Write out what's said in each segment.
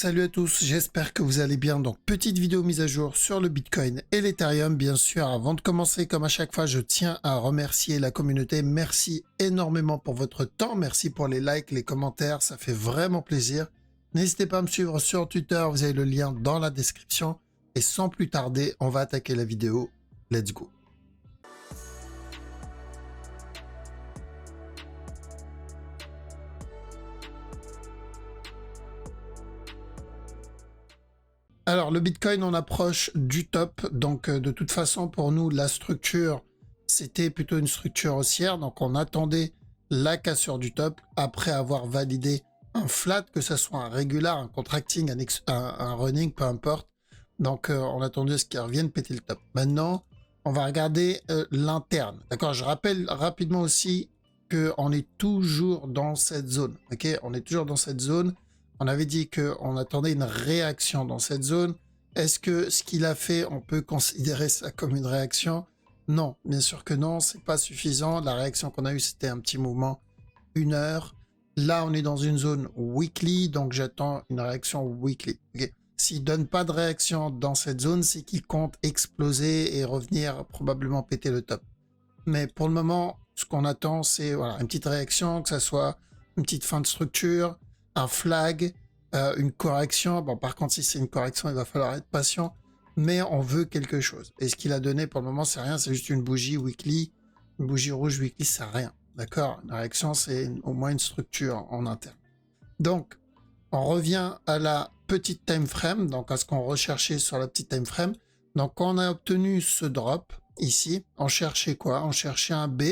Salut à tous, j'espère que vous allez bien. Donc, petite vidéo mise à jour sur le Bitcoin et l'Ethereum. Bien sûr, avant de commencer, comme à chaque fois, je tiens à remercier la communauté. Merci énormément pour votre temps. Merci pour les likes, les commentaires. Ça fait vraiment plaisir. N'hésitez pas à me suivre sur Twitter. Vous avez le lien dans la description. Et sans plus tarder, on va attaquer la vidéo. Let's go. Alors, le Bitcoin, on approche du top. Donc, de toute façon, pour nous, la structure, c'était plutôt une structure haussière. Donc, on attendait la cassure du top après avoir validé un flat, que ce soit un régular, un contracting, un running, peu importe. Donc, on attendait ce qui revienne péter le top. Maintenant, on va regarder l'interne. D'accord? Je rappelle rapidement aussi qu'on est toujours dans cette zone. Ok? On est toujours dans cette zone. On avait dit qu'on attendait une réaction dans cette zone. Est-ce que ce qu'il a fait, on peut considérer ça comme une réaction? Non, bien sûr que non, c'est pas suffisant. La réaction qu'on a eue, c'était un petit mouvement, 1 heure. Là, on est dans une zone weekly, donc j'attends une réaction weekly. Okay. S'il donne pas de réaction dans cette zone, c'est qu'il compte exploser et revenir probablement péter le top. Mais pour le moment, ce qu'on attend, c'est voilà, une petite réaction, que ça soit une petite fin de structure, un flag, une correction. Bon, par contre, si c'est une correction, il va falloir être patient, mais on veut quelque chose. Et ce qu'il a donné pour le moment, c'est rien, c'est juste une bougie weekly, une bougie rouge weekly, c'est rien. D'accord? Une réaction, c'est au moins une structure en interne. Donc, on revient à la petite time frame, donc à ce qu'on recherchait sur la petite time frame. Donc, quand on a obtenu ce drop, ici, on cherchait quoi? On cherchait un B,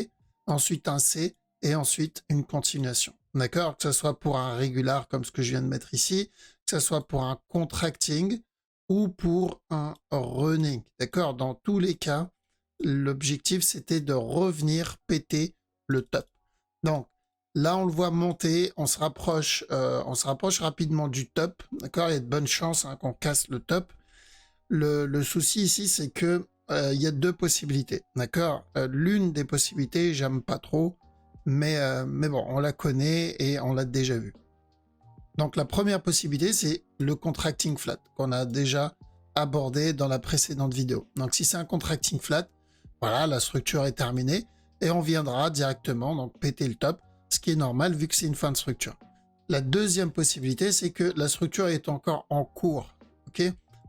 ensuite un C, et ensuite une continuation. D'accord? Que ce soit pour un régular comme ce que je viens de mettre ici, que ce soit pour un contracting ou pour un running. D'accord? Dans tous les cas, l'objectif c'était de revenir péter le top. Donc là, on le voit monter, on se rapproche rapidement du top. D'accord? Il y a de bonnes chances qu'on casse le top. Le souci ici, c'est que il y a deux possibilités. D'accord? L'une des possibilités, j'aime pas trop. Mais bon, on la connaît et on l'a déjà vu. Donc la première possibilité, c'est le contracting flat qu'on a déjà abordé dans la précédente vidéo. Donc si c'est un contracting flat, voilà, la structure est terminée et on viendra directement donc péter le top, ce qui est normal vu que c'est une fin de structure. La deuxième possibilité, c'est que la structure est encore en cours. Ok?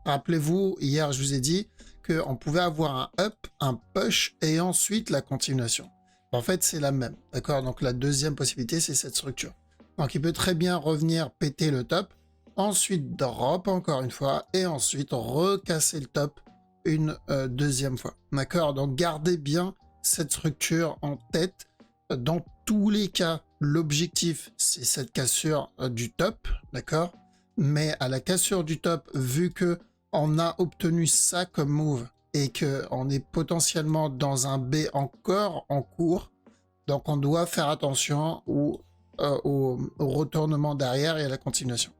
Rappelez-vous, hier je vous ai dit qu'on pouvait avoir un up, un push et ensuite la continuation. En fait, c'est la même, d'accord? Donc, la deuxième possibilité, c'est cette structure. Donc, il peut très bien revenir péter le top, ensuite drop encore une fois, et ensuite recasser le top une deuxième fois, d'accord? Donc, gardez bien cette structure en tête. Dans tous les cas, l'objectif, c'est cette cassure du top, d'accord? Mais à la cassure du top, vu que on a obtenu ça comme move, et qu'on est potentiellement dans un B encore en cours. Donc on doit faire attention au retournement derrière et à la continuation.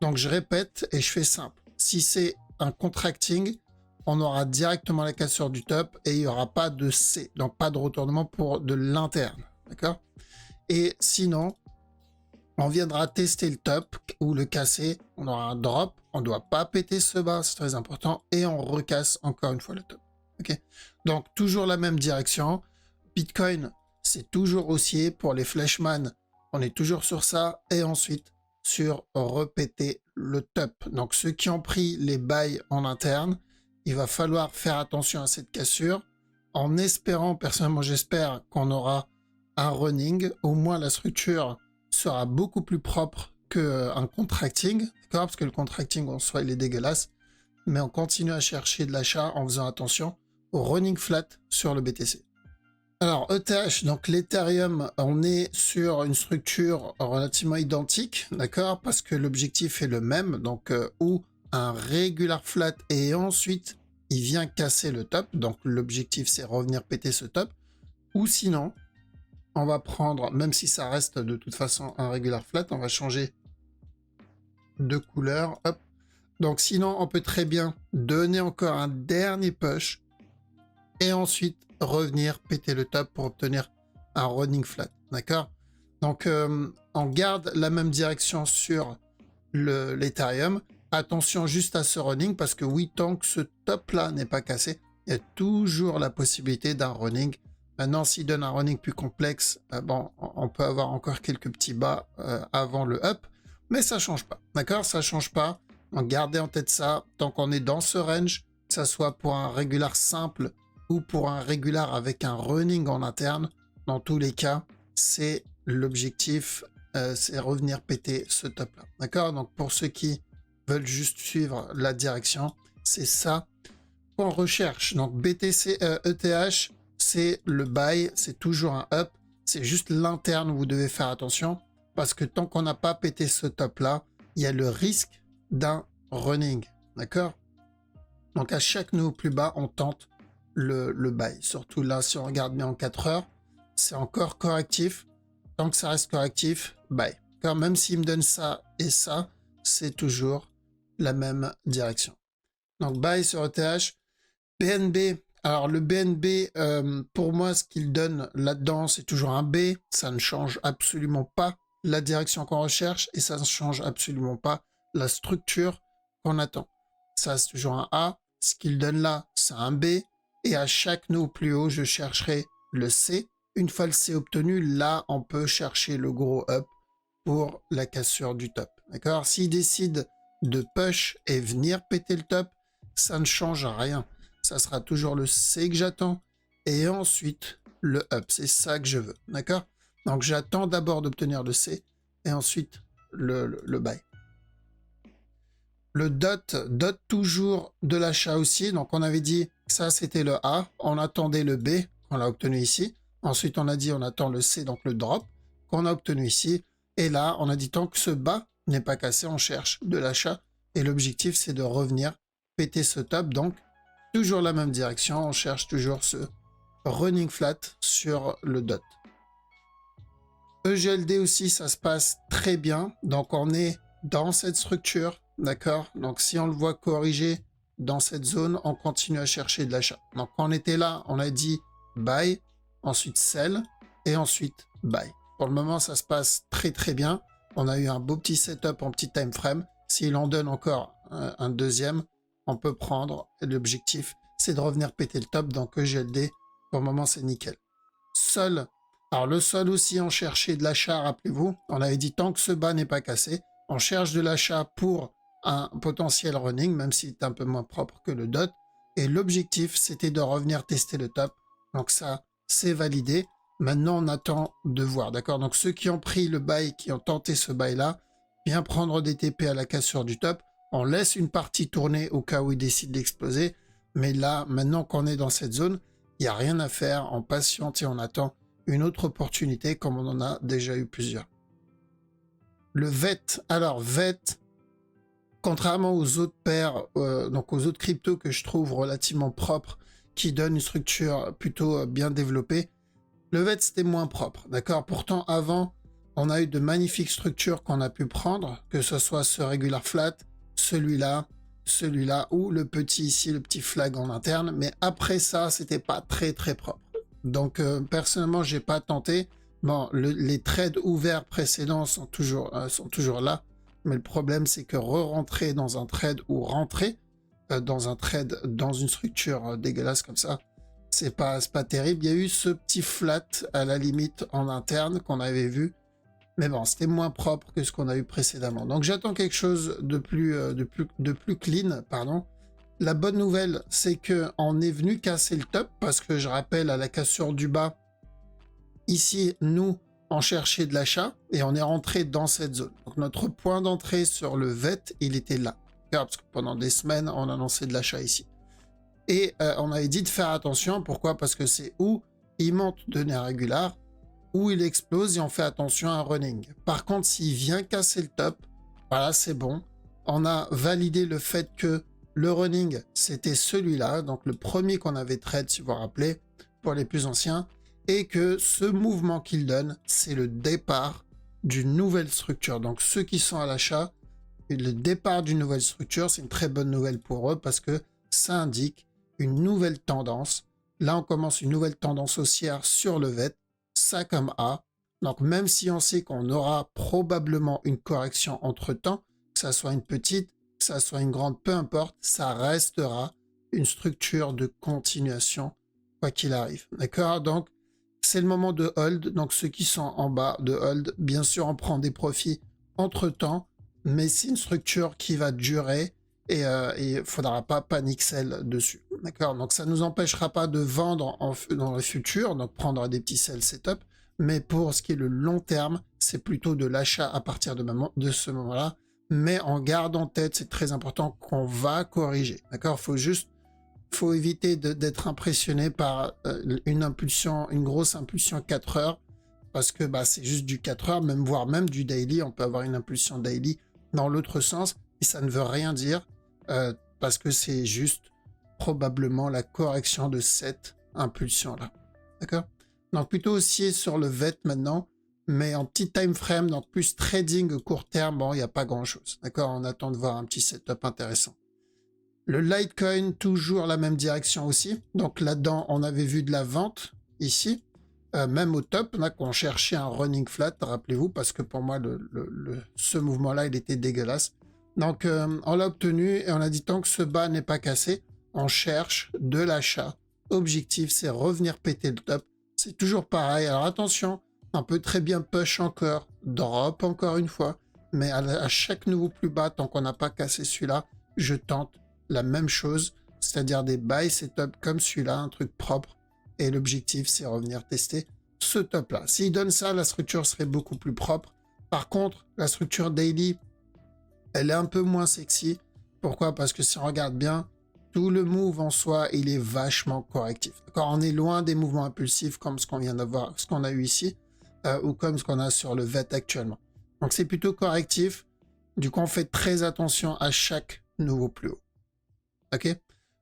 Donc je répète et je fais simple. Si c'est un contracting, on aura directement la cassure du top et il n'y aura pas de C, donc pas de retournement pour de l'interne. D'accord? Et sinon, on viendra tester le top ou le casser, on aura un drop, on ne doit pas péter ce bas, c'est très important, et on recasse encore une fois le top. Okay. Donc toujours la même direction. Bitcoin, c'est toujours haussier. Pour les flashman, on est toujours sur ça, et ensuite sur repéter le top. Donc ceux qui ont pris les buys en interne, il va falloir faire attention à cette cassure, en espérant, personnellement j'espère qu'on aura un running, au moins la structure sera beaucoup plus propre qu'un contracting, d'accord? Parce que le contracting en soi il est dégueulasse, mais on continue à chercher de l'achat en faisant attention au running flat sur le BTC. Alors ETH, donc l'Ethereum, on est sur une structure relativement identique, d'accord? Parce que l'objectif est le même, donc où un regular flat et ensuite il vient casser le top, donc l'objectif c'est revenir péter ce top, ou sinon on va prendre, même si ça reste de toute façon un regular flat, on va changer de couleur. Hop. Donc sinon, on peut très bien donner encore un dernier push et ensuite revenir péter le top pour obtenir un running flat. D'accord? Donc on garde la même direction sur l'Ethereum. Attention juste à ce running parce que oui, tant que ce top-là n'est pas cassé, il y a toujours la possibilité d'un running. Maintenant, s'il donne un running plus complexe, bon, on peut avoir encore quelques petits bas avant le up, mais ça change pas. D'accord? Ça change pas. Donc, gardez en tête ça. Tant qu'on est dans ce range, que ça soit pour un régular simple ou pour un régular avec un running en interne, dans tous les cas, c'est l'objectif, c'est revenir péter ce top-là. D'accord? Donc, pour ceux qui veulent juste suivre la direction, c'est ça qu'on recherche. Donc, BTC, ETH, c'est le buy, c'est toujours un up. C'est juste l'interne où vous devez faire attention parce que tant qu'on n'a pas pété ce top-là, il y a le risque d'un running. D'accord? Donc, à chaque nouveau plus bas, on tente le buy. Surtout là, si on regarde bien en 4 heures, c'est encore correctif. Tant que ça reste correctif, buy. Quand même s'il me donne ça et ça, c'est toujours la même direction. Donc, buy sur ETH. BNB. Alors, le BNB, pour moi, ce qu'il donne là-dedans, c'est toujours un B. Ça ne change absolument pas la direction qu'on recherche et ça ne change absolument pas la structure qu'on attend. Ça, c'est toujours un A. Ce qu'il donne là, c'est un B. Et à chaque nœud plus haut, je chercherai le C. Une fois le C obtenu, là, on peut chercher le gros up pour la cassure du top. D'accord? S'il décide de push et venir péter le top, ça ne change rien. Ça sera toujours le C que j'attends et ensuite le up. C'est ça que je veux. D'accord? Donc, j'attends d'abord d'obtenir le C et ensuite le buy. Le dot toujours de l'achat aussi. Donc, on avait dit ça, c'était le A. On attendait le B, on l'a obtenu ici. Ensuite, on a dit on attend le C, donc le drop, qu'on a obtenu ici. Et là, on a dit tant que ce bas n'est pas cassé, on cherche de l'achat. Et l'objectif, c'est de revenir péter ce top. Donc, toujours la même direction. On cherche toujours ce running flat sur le dot. EGLD aussi, ça se passe très bien. Donc, on est dans cette structure. D'accord? Donc, si on le voit corriger dans cette zone, on continue à chercher de l'achat. Donc, quand on était là, on a dit buy, ensuite sell et ensuite buy. Pour le moment, ça se passe très très bien. On a eu un beau petit setup en petit time frame. S'il en donne encore un deuxième, on peut prendre. L'objectif, c'est de revenir péter le top. Donc, EGLD, pour le moment, c'est nickel. Sol. Alors, le sol aussi, on cherchait de l'achat, rappelez-vous. On avait dit tant que ce bas n'est pas cassé, on cherche de l'achat pour un potentiel running, même s'il est un peu moins propre que le dot. Et l'objectif, c'était de revenir tester le top. Donc ça, c'est validé. Maintenant, on attend de voir, d'accord? Donc ceux qui ont pris le buy, qui ont tenté ce buy-là, bien prendre des TP à la cassure du top. On laisse une partie tourner au cas où il décide d'exploser. Mais là, maintenant qu'on est dans cette zone, il n'y a rien à faire. On patiente et on attend une autre opportunité comme on en a déjà eu plusieurs. Le VET. Alors, VET, contrairement aux autres paires, donc aux autres cryptos que je trouve relativement propres, qui donnent une structure plutôt bien développée, le VET c'était moins propre, d'accord? Pourtant avant, on a eu de magnifiques structures qu'on a pu prendre, que ce soit ce regular flat, celui-là ou le petit ici, le petit flag en interne, mais après ça, c'était pas très très propre. Donc personnellement, j'ai pas tenté. Bon, les trades ouverts précédents sont toujours là. Mais le problème, c'est que re-rentrer dans un trade ou rentrer dans un trade dans une structure dégueulasse comme ça, c'est pas terrible. Il y a eu ce petit flat à la limite en interne qu'on avait vu. Mais bon, c'était moins propre que ce qu'on a eu précédemment. Donc j'attends quelque chose de plus clean, pardon. La bonne nouvelle, c'est qu'on est venu casser le top parce que je rappelle à la cassure du bas, ici, nous, on cherchait de l'achat et on est rentré dans cette zone. Donc notre point d'entrée sur le VET, il était là. Parce que pendant des semaines, on annonçait de l'achat ici. Et on avait dit de faire attention. Pourquoi? Parce que c'est où il monte de nerfs réguliers, où il explose et on fait attention à un running. Par contre, s'il vient casser le top, voilà, c'est bon. On a validé le fait que le running, c'était celui-là. Donc le premier qu'on avait trade, si vous vous rappelez, pour les plus anciens. Et que ce mouvement qu'il donne, c'est le départ d'une nouvelle structure. Donc ceux qui sont à l'achat, le départ d'une nouvelle structure, c'est une très bonne nouvelle pour eux parce que ça indique une nouvelle tendance. Là, on commence une nouvelle tendance haussière sur le VET, ça comme A. Donc même si on sait qu'on aura probablement une correction entre-temps, que ça soit une petite, que ça soit une grande, peu importe, ça restera une structure de continuation, quoi qu'il arrive. D'accord? Donc, c'est le moment de hold. Donc, ceux qui sont en bas de hold, bien sûr, on prend des profits entre-temps, mais c'est une structure qui va durer et il ne faudra pas panic sell dessus. D'accord? Donc, ça ne nous empêchera pas de vendre dans le futur, donc prendre des petits sell setup, mais pour ce qui est le long terme, c'est plutôt de l'achat à partir de ce moment-là, mais en garde en tête, c'est très important qu'on va corriger. D'accord? Faut éviter d'être impressionné par une impulsion, une grosse impulsion 4 heures, parce que bah, c'est juste du 4 heures, même voire même du daily. On peut avoir une impulsion daily dans l'autre sens, et ça ne veut rien dire, parce que c'est juste probablement la correction de cette impulsion-là. D'accord? Donc plutôt haussier sur le VET maintenant, mais en petit time frame, donc plus trading court terme, bon, il n'y a pas grand-chose. D'accord? On attend de voir un petit setup intéressant. Le Litecoin, toujours la même direction aussi. Donc là-dedans, on avait vu de la vente ici. Même au top, là, qu'on cherchait un running flat, rappelez-vous, parce que pour moi, ce mouvement-là, il était dégueulasse. Donc, on l'a obtenu et on a dit tant que ce bas n'est pas cassé, on cherche de l'achat. Objectif, c'est revenir péter le top. C'est toujours pareil. Alors attention, on peut très bien push encore, drop encore une fois, mais à chaque nouveau plus bas, tant qu'on n'a pas cassé celui-là, je tente la même chose, c'est-à-dire des buy setup comme celui-là, un truc propre. Et l'objectif, c'est revenir tester ce top-là. S'il donne ça, la structure serait beaucoup plus propre. Par contre, la structure daily, elle est un peu moins sexy. Pourquoi? Parce que si on regarde bien, tout le move en soi, il est vachement correctif. D'accord? On est loin des mouvements impulsifs comme ce qu'on vient d'avoir, ce qu'on a eu ici, ou comme ce qu'on a sur le VET actuellement. Donc c'est plutôt correctif. Du coup, on fait très attention à chaque nouveau plus haut. Ok?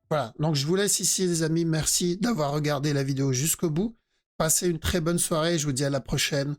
Voilà, donc je vous laisse ici les amis, merci d'avoir regardé la vidéo jusqu'au bout. Passez une très bonne soirée, je vous dis à la prochaine.